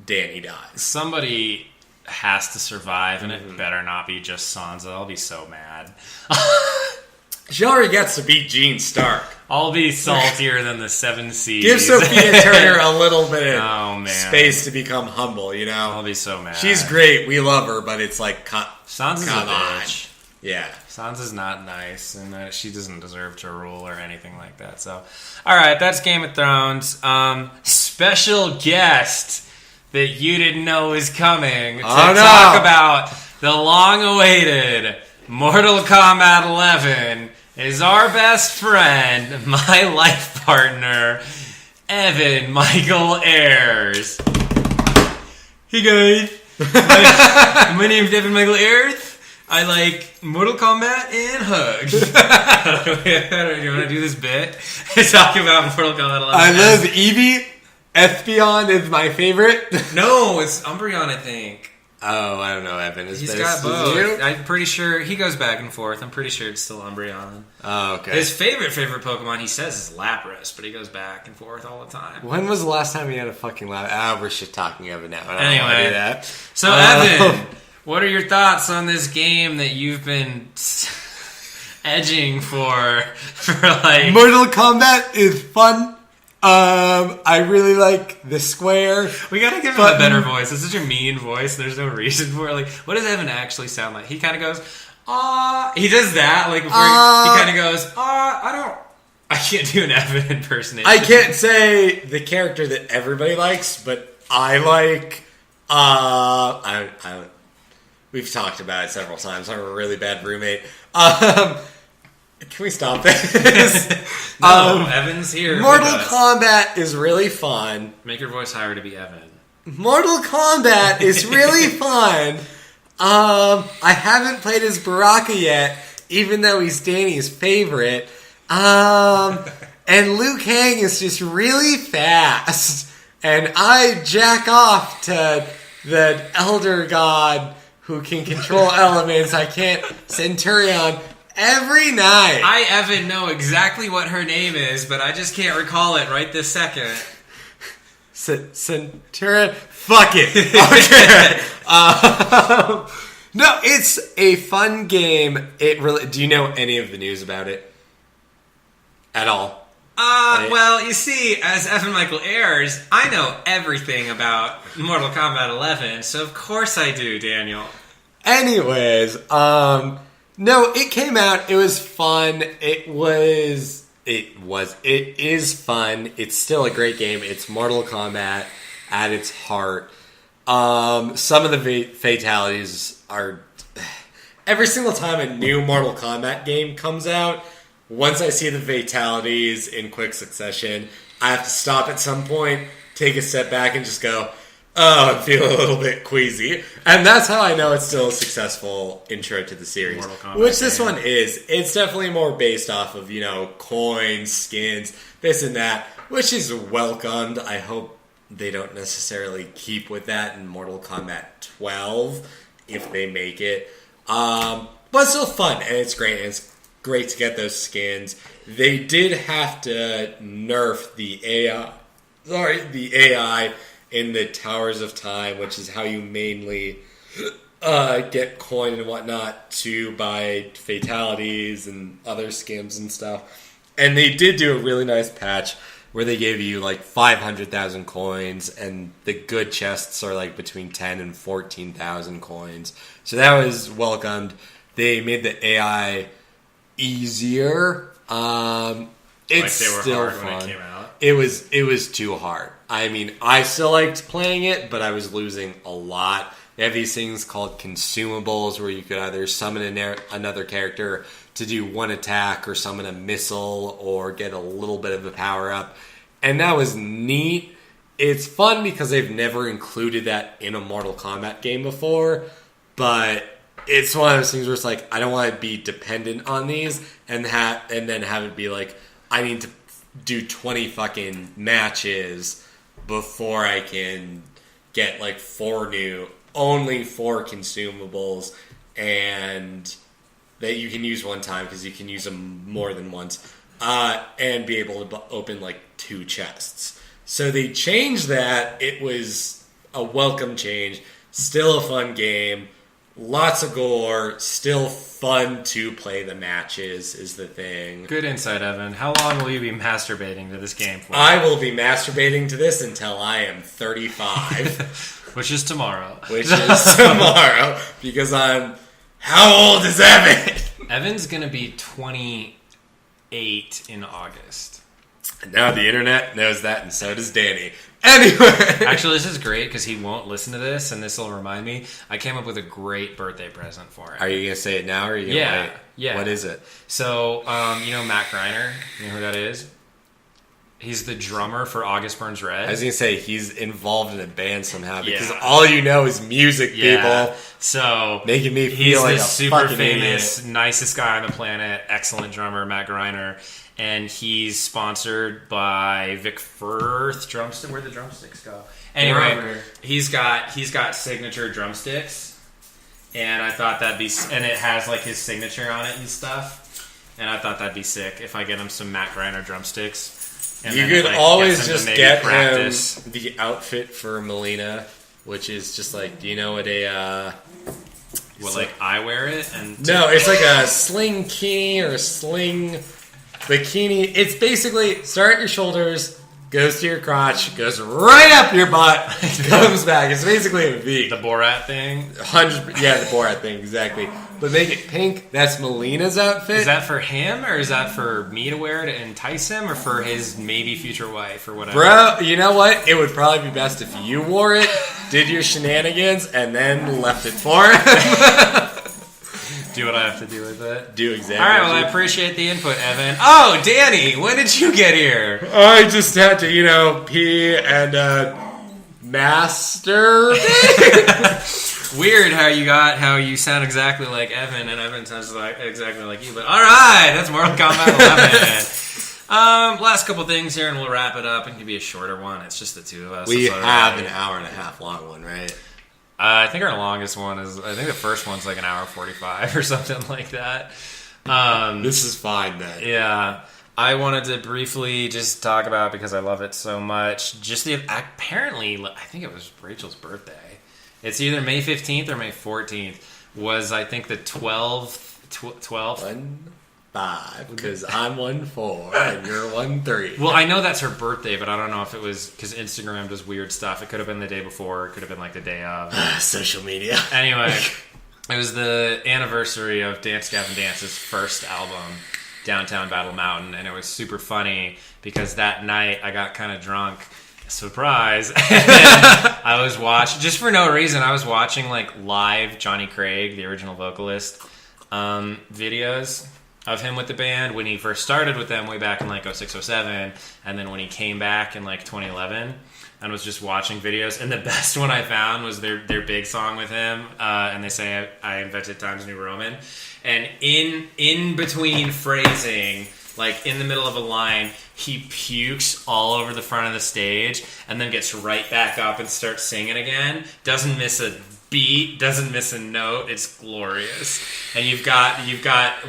Dany dies. Somebody has to survive, and it better not be just Sansa. I'll be so mad. She already gets to beat Jean Stark. I'll be saltier than the 7 seas. Give Sophia Turner a little bit of man. space to become humble, I'll be so mad. She's great. We love her, but it's like, Sansa's come a bitch. on. Yeah. Sansa's not nice, and she doesn't deserve to rule or anything like that. So, all right, that's Game of Thrones. Special guest that you didn't know was coming to talk about the long-awaited Mortal Kombat 11 is our best friend, my life partner, Evan Michael Ayers. Hey guys, my name's Evan Michael Ayers. I like Mortal Kombat and hugs. You want to do this bit? Talk about Mortal Kombat 11. I love Eevee. Espeon is my favorite. No, it's Umbreon, I think. Oh, I don't know, Evan. He's got both. I'm pretty sure he goes back and forth. I'm pretty sure it's still Umbreon. Oh, okay. His favorite Pokemon, he says, is Lapras, but he goes back and forth all the time. When was the last time he had a fucking Lapras? We're shit talking Evan now. I don't anyway, want to do that. So, Evan, what are your thoughts on this game that you've been edging for like... Mortal Kombat is fun. I really like the square. We gotta give him a better voice. It's such a mean voice. There's no reason for it. Like, what does Evan actually sound like? He kind of goes, he does that. Like, before he kind of goes, I can't do an Evan impersonation. I can't say the character that everybody likes, but I like, we've talked about it several times. I'm a really bad roommate. Can we stop this? No, Evan's here. Mortal Kombat is really fun. Make your voice higher to be Evan. Mortal Kombat is really fun. I haven't played as Baraka yet, even though he's Danny's favorite. And Liu Kang is just really fast. And I jack off to the Elder God who can control elements. I can't. Centurion. Every night. I, Evan, know exactly what her name is, but I just can't recall it right this second. Centurion. Fuck it. Okay. No, it's a fun game. It really. Do you know any of the news about it? At all? Well, you see, as Evan Michael Ayers, I know everything about Mortal Kombat 11, so of course I do, Daniel. Anyways, no, it came out. It was fun. It is fun. It's still a great game. It's Mortal Kombat at its heart. Some of the fatalities are... Every single time a new Mortal Kombat game comes out, once I see the fatalities in quick succession, I have to stop at some point, take a step back, and just go... Oh, I feel a little bit queasy. And that's how I know it's still a successful intro to the series. Which this one is. It's definitely more based off of, coins, skins, this and that, which is welcomed. I hope they don't necessarily keep with that in Mortal Kombat 12, if they make it. But it's still fun, and it's great, and it's great to get those skins. They did have to nerf the AI the AI in the Towers of Time, which is how you mainly get coin and whatnot to buy fatalities and other skims and stuff. And they did do a really nice patch where they gave you like 500,000 coins, and the good chests are like between 10 and 14,000 coins. So that was welcomed. They made the AI easier. It's like they were still hard fun. when it came out. It was too hard. I mean, I still liked playing it, but I was losing a lot. They have these things called consumables where you could either summon another character to do one attack or summon a missile or get a little bit of a power up. And that was neat. It's fun because they've never included that in a Mortal Kombat game before, but it's one of those things where it's like, I don't want to be dependent on these and then have it be like, I need to do 20 fucking matches before I can get like only 4 consumables, and that you can use one time because you can use them more than once, and be able to open like 2 chests. So they changed that. It was a welcome change. Still a fun game. Lots of gore. Still fun to play the matches is the thing. Good insight, Evan. How long will you be masturbating to this game for? I will be masturbating to this until I am 35. Which is tomorrow. Because I'm... How old is Evan? Evan's going to be 28 in August. Now the internet knows that, and so does Danny. Anyway. Actually, this is great because he won't listen to this, and this will remind me. I came up with a great birthday present for him. Are you going to say it now, or are you going to wait? Yeah. What is it? So, you know Matt Greiner? You know who that is? He's the drummer for August Burns Red. I was going to say, he's involved in a band somehow, because all you know is music, people. So, making me feel like a super fucking famous, idiot. nicest guy on the planet, excellent drummer, Matt Greiner. And he's sponsored by Vic Firth drumstick. Where'd the drumsticks go? Anyway, he's got signature drumsticks, and I thought and it has like his signature on it and stuff. And I thought that'd be sick if I get him some Matt Greiner drumsticks. And you could always just get him the outfit for Melina, which is just like, do you know what I wear it? No, it's like a sling key or a sling bikini. It's basically start at your shoulders, goes to your crotch, goes right up your butt, comes back. It's basically a V. The Borat thing? 100. Yeah, the Borat thing, exactly. But make it pink. That's Melina's outfit. Is that for him, or is that for me to wear to entice him, or for his maybe future wife, or whatever? Bro, you know what? It would probably be best if you wore it, did your shenanigans, and then left it for him. Do what I have to do with it. Do exactly. All right, well, I appreciate the input, Evan. Oh, Danny, when did you get here? I just had to, pee and master. Weird how you sound exactly like Evan, and Evan sounds exactly like you. But all right, that's Mortal Kombat 11. Last couple things here, and we'll wrap it up. It can be a shorter one. It's just the two of us. We have an hour and a half long one, right? I think our longest one is. I think the first one's like an hour 45 or something like that. This is fine then. Yeah. I wanted to briefly just talk about, because I love it so much, apparently, I think it was Rachel's birthday. It's either May 15th or May 14th, was I think the 12th. 1-5, because I'm 1-4 and you're 1-3. Well, I know that's her birthday, but I don't know if it was, because Instagram does weird stuff. It could have been the day before, it could have been like the day of. Social media. Anyway, it was the anniversary of Dance Gavin Dance's first album, Downtown Battle Mountain, and it was super funny because that night I got kind of drunk. Surprise. And I was watching, just for no reason, I was watching like live Johnny Craig, the original vocalist, videos of him with the band when he first started with them way back in like 06, 07, and then when he came back in like 2011, and was just watching videos. And the best one I found was their big song with him, and they say I invented Times New Roman. And in between phrasing, like in the middle of a line, he pukes all over the front of the stage and then gets right back up and starts singing again. Doesn't miss a beat, doesn't miss a note. It's glorious. And you've got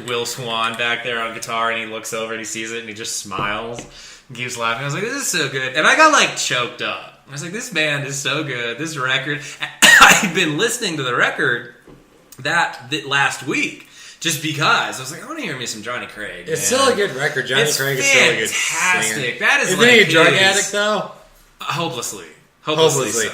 Will Swan back there on guitar, and he looks over and he sees it and he just smiles and keeps laughing. I was like, this is so good. And I got like choked up. I was like, this band is so good. This record. I've been listening to the record that last week just because I was like, I want to hear me some Johnny Craig. It's still a good record. Johnny Craig is still a good fantastic. That is Isn't like he a drug addict though? Hopelessly so.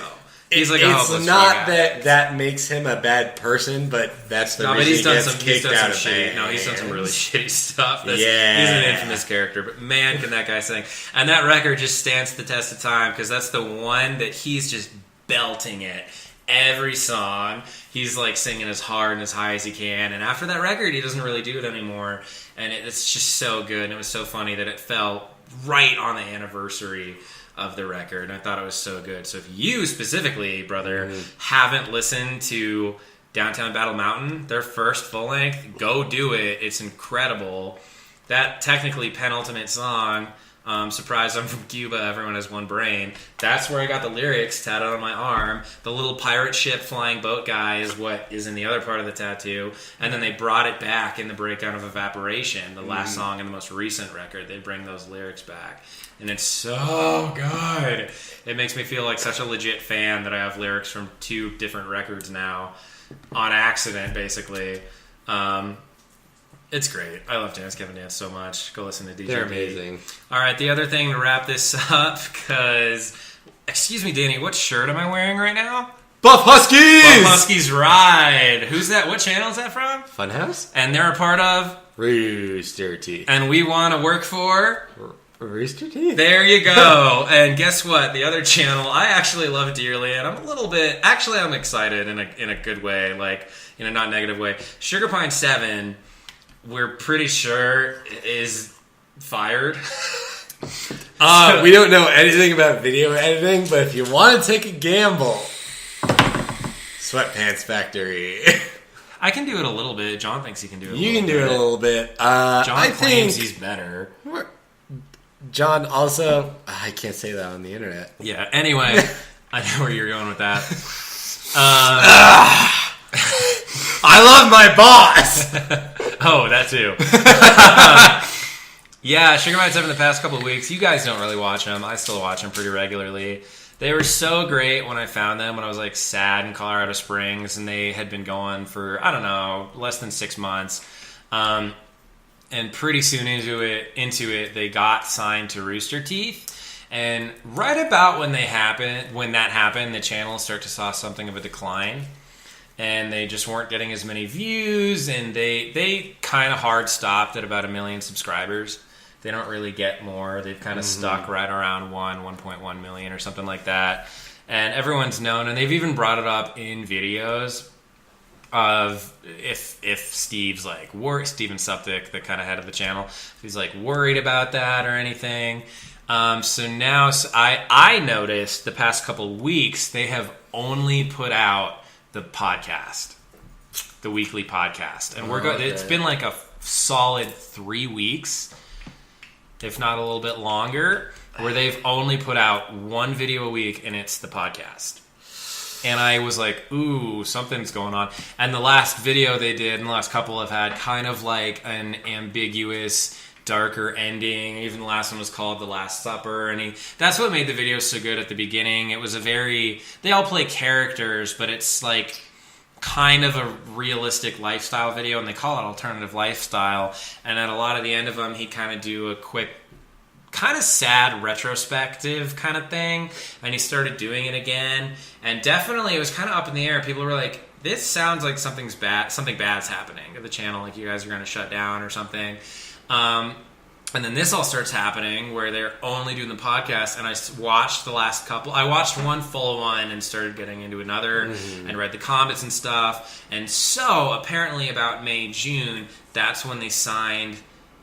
He's like a it's hopeless not drug addict. that makes him a bad person, but that's the No, but reason he's done gets some kicked out of shitty. bands. No, he's done some really shitty stuff. Yeah. He's an infamous character, but man, can that guy sing! And that record just stands the test of time because that's the one that he's just belting it. Every song, he's like singing as hard and as high as he can. And after that record, he doesn't really do it anymore. And it's just so good. And it was so funny that it fell right on the anniversary of the record. And I thought it was so good. So if you specifically, brother, haven't listened to Downtown Battle Mountain, their first full length, go do it. It's incredible. That technically penultimate song, surprise, I'm from Cuba, everyone has one brain. That's where I got the lyrics tatted on my arm. The little pirate ship flying boat guy is what is in the other part of the tattoo. And then they brought it back in the Breakdown of Evaporation, the last song in the most recent record. They bring those lyrics back. And it's so good. It makes me feel like such a legit fan that I have lyrics from 2 different records now. On accident, basically. It's great. I love Dance Kevin Dance so much. Go listen to DJ. They're amazing. All right, the other thing to wrap this up, because... Excuse me, Danny, what shirt am I wearing right now? Buff Huskies! Buff Huskies Ride. Who's that? What channel is that from? Funhouse? And they're a part of... Rooster Teeth. And we want to work for... Rooster Teeth? There you go. And guess what? The other channel, I actually love dearly, and I'm a little bit... Actually, I'm excited in a good way, like, in a not negative way. Sugar Pine 7, we're pretty sure is fired. We don't know anything about video editing, but if you want to take a gamble, Sweatpants Factory. I can do it a little bit. John thinks he can do it a little bit. You can do it a little bit. John claims he's better. John also... I can't say that on the internet. Yeah, anyway, I know where you're going with that. I love my boss! Oh, that too. Yeah, Sugar Pine 7 the past couple of weeks. You guys don't really watch them. I still watch them pretty regularly. They were so great when I found them when I was like sad in Colorado Springs, and they had been going for, I don't know, less than 6 months. And pretty soon into it, they got signed to Rooster Teeth. And right about when that happened, the channels start to saw something of a decline. And they just weren't getting as many views, and they kind of hard stopped at about 1 million subscribers. They don't really get more. They've kind of stuck right around 1.1 million or something like that. And everyone's known, and they've even brought it up in videos of if Steve's like Steven Suptic, the kind of head of the channel, if he's like worried about that or anything. So now I noticed the past couple weeks they have only put out the podcast, the weekly podcast, and it's been like a solid 3 weeks, if not a little bit longer, where they've only put out 1 video a week, and it's the podcast. And I was like, ooh, something's going on. And the last video they did, and the last couple have had kind of like an ambiguous, darker ending. Even the last one was called The Last Supper. And that's what made the video so good at the beginning. It was they all play characters, but it's like kind of a realistic lifestyle video, and they call it alternative lifestyle. And at a lot of the end of them, he'd kind of do a quick, kind of sad retrospective kind of thing, and he started doing it again, and definitely it was kind of up in the air. People were like, this sounds like something bad's happening to the channel, like you guys are going to shut down or something. And then this all starts happening where they're only doing the podcast, and I watched the last couple. I watched one full one and started getting into another and read the comments and stuff. And so apparently about May, June, that's when they signed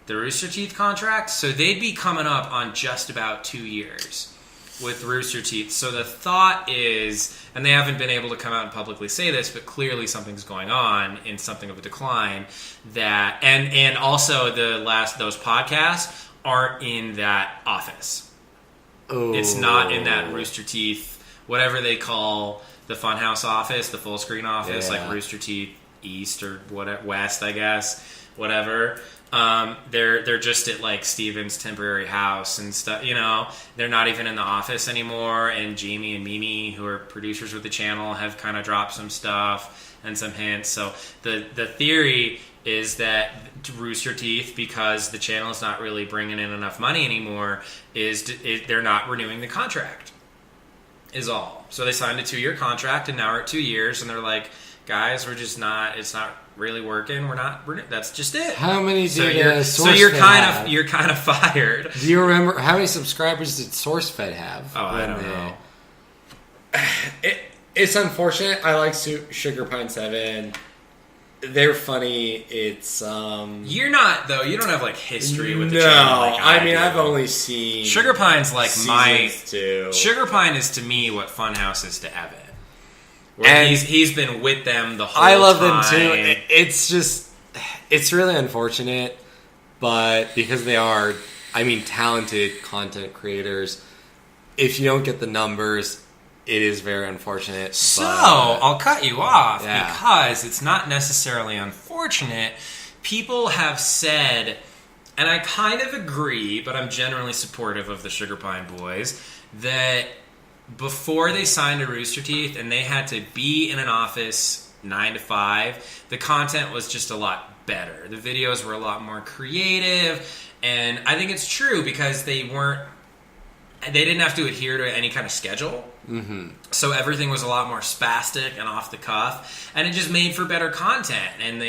the Rooster Teeth contract. So they'd be coming up on just about 2 years with Rooster Teeth. So the thought is, and they haven't been able to come out and publicly say this, but clearly something's going on in something of a decline. That and also those podcasts aren't in that office. Oh. It's not in that Rooster Teeth, whatever they call the Funhouse office, the full screen office, Yeah. like Rooster Teeth East or whatever, West, I guess, whatever. They're just at like Steven's temporary house and stuff. You know, they're not even in the office anymore. And Jamie and Mimi, who are producers with the channel, have kind of dropped some stuff and some hints. So the theory is that Rooster Teeth, because the channel is not really bringing in enough money anymore, they're not renewing the contract. Is all. So they signed a 2-year contract, and now we're at 2 years, and they're like, guys, we're just not. It's not really working. That's just it. How many did you're kind of fired. Do you remember how many subscribers did SourceFed have? Oh, I don't know. It's unfortunate. I like Sugar Pine 7. They're funny. It's You're not though. You don't have like history with the no. channel. Like I mean, I've only seen Sugar Pine's like my two. Sugar Pine is to me what Funhouse is to Evan. And he's been with them the whole I love time. them too. It's just, it's really unfortunate, but because they are, I mean, talented content creators, if you don't get the numbers, it is very unfortunate. So, but, I'll cut you off yeah. because it's not necessarily unfortunate. People have said, and I kind of agree, but I'm generally supportive of the Sugar Pine Boys, that before they signed to Rooster Teeth and they had to be in an office 9 to 5, the content was just a lot better. The videos were a lot more creative, and I think it's true because they didn't have to adhere to any kind of schedule. Mm-hmm. So everything was a lot more spastic and off the cuff, and it just made for better content. And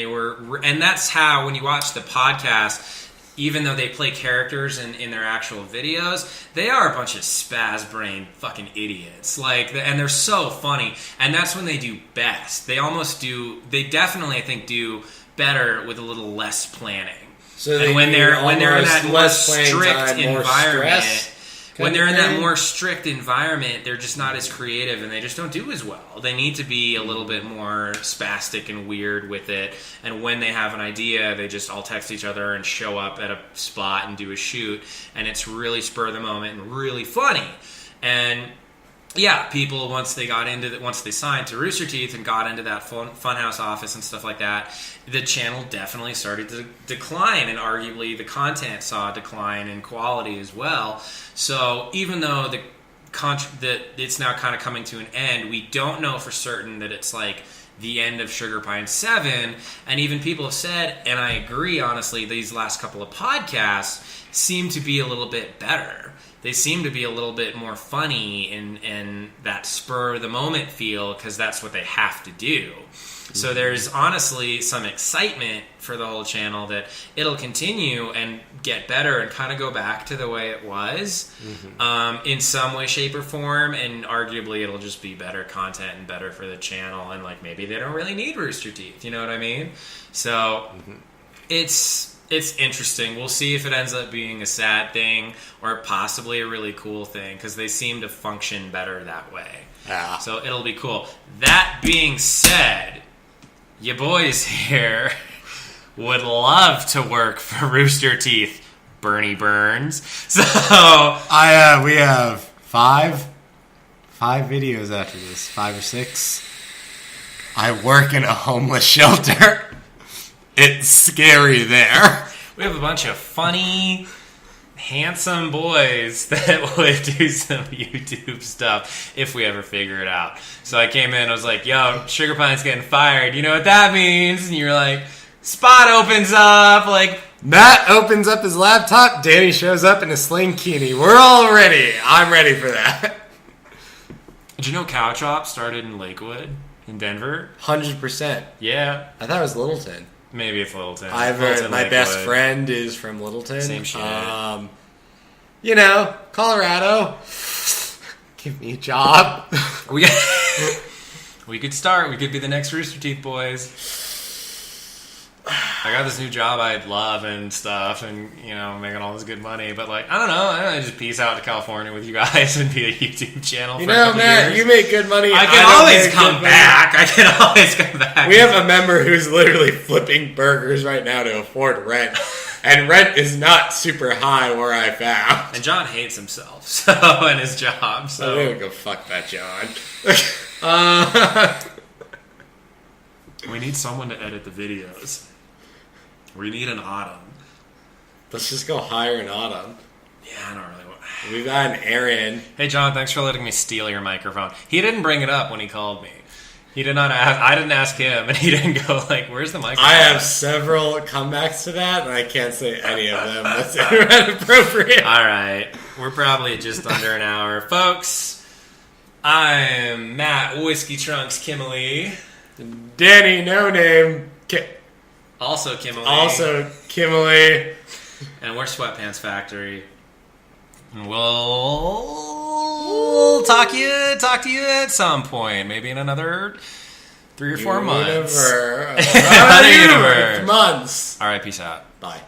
that's how, when you watch the podcast, even though they play characters in their actual videos, they are a bunch of spaz-brained fucking idiots. And they're so funny. And that's when they do best. They definitely, I think, do better with a little less planning. So when they're in that more strict environment, stress, when they're in that more strict environment, they're just not as creative and they just don't do as well. They need to be a little bit more spastic and weird with it. And when they have an idea, they just all text each other and show up at a spot and do a shoot. And it's really spur of the moment and really funny. And yeah, people, once they signed to Rooster Teeth and got into that Funhouse office and stuff like that, the channel definitely started to decline, and arguably the content saw a decline in quality as well. So even though it's now kind of coming to an end, we don't know for certain that it's like the end of Sugar Pine 7, and even people have said, and I agree honestly, these last couple of podcasts seem to be a little bit better. They seem to be a little bit more funny in that spur of the moment feel, because that's what they have to do. So there's honestly some excitement for the whole channel that it'll continue and get better and kind of go back to the way it was, in some way, shape, or form. And arguably it'll just be better content and better for the channel. And like maybe they don't really need Rooster Teeth. You know what I mean? So it's interesting. We'll see if it ends up being a sad thing or possibly a really cool thing, because they seem to function better that way. Yeah. So it'll be cool. That being said, you boys here would love to work for Rooster Teeth, Bernie Burns. So we have five videos after this, 5 or 6. I work in a homeless shelter. It's scary there. we have a bunch of funny, handsome boys that would do some YouTube stuff if we ever figure it out. So I came in, I was like, yo, Sugar Pine's getting fired. You know what that means? And you're like, spot opens up. Like, Matt opens up his laptop. Danny shows up in a slinkini. We're all ready. I'm ready for that. did you know Cow Chop started in Lakewood in Denver? 100%. Yeah. I thought it was Littleton. Maybe it's Littleton. My best friend is from Littleton. Same shit. Colorado. Give me a job. We could start. We could be the next Rooster Teeth boys. I got this new job I love and stuff, and making all this good money. But I don't know. I just peace out to California with you guys and be a YouTube channel. For a couple Matt, years. you make good money. I can always come back. I can always come back. We have a member who's literally flipping burgers right now to afford rent. And rent is not super high where I found. And John hates himself, so, and his job, so. I'm gonna go fuck that John. We need someone to edit the videos. We need an Autumn. Let's just go hire an Autumn. Yeah, I don't really want... We've got an Aaron. Hey, John, thanks for letting me steal your microphone. He didn't bring it up when he called me. He did not ask... I didn't ask him, and he didn't go, like, where's the microphone? I have several comebacks to that, and I can't say any of them. That's inappropriate. All right. We're probably just under an hour. Folks, I'm Matt Whiskey Trunks Kimberly. Danny No Name. Also Kimberly. Also Kimberly. And we're Sweatpants Factory. And we'll talk to you at some point. Maybe in another 3 or 4 months. Universe. Months. Months. All right, peace out. Bye.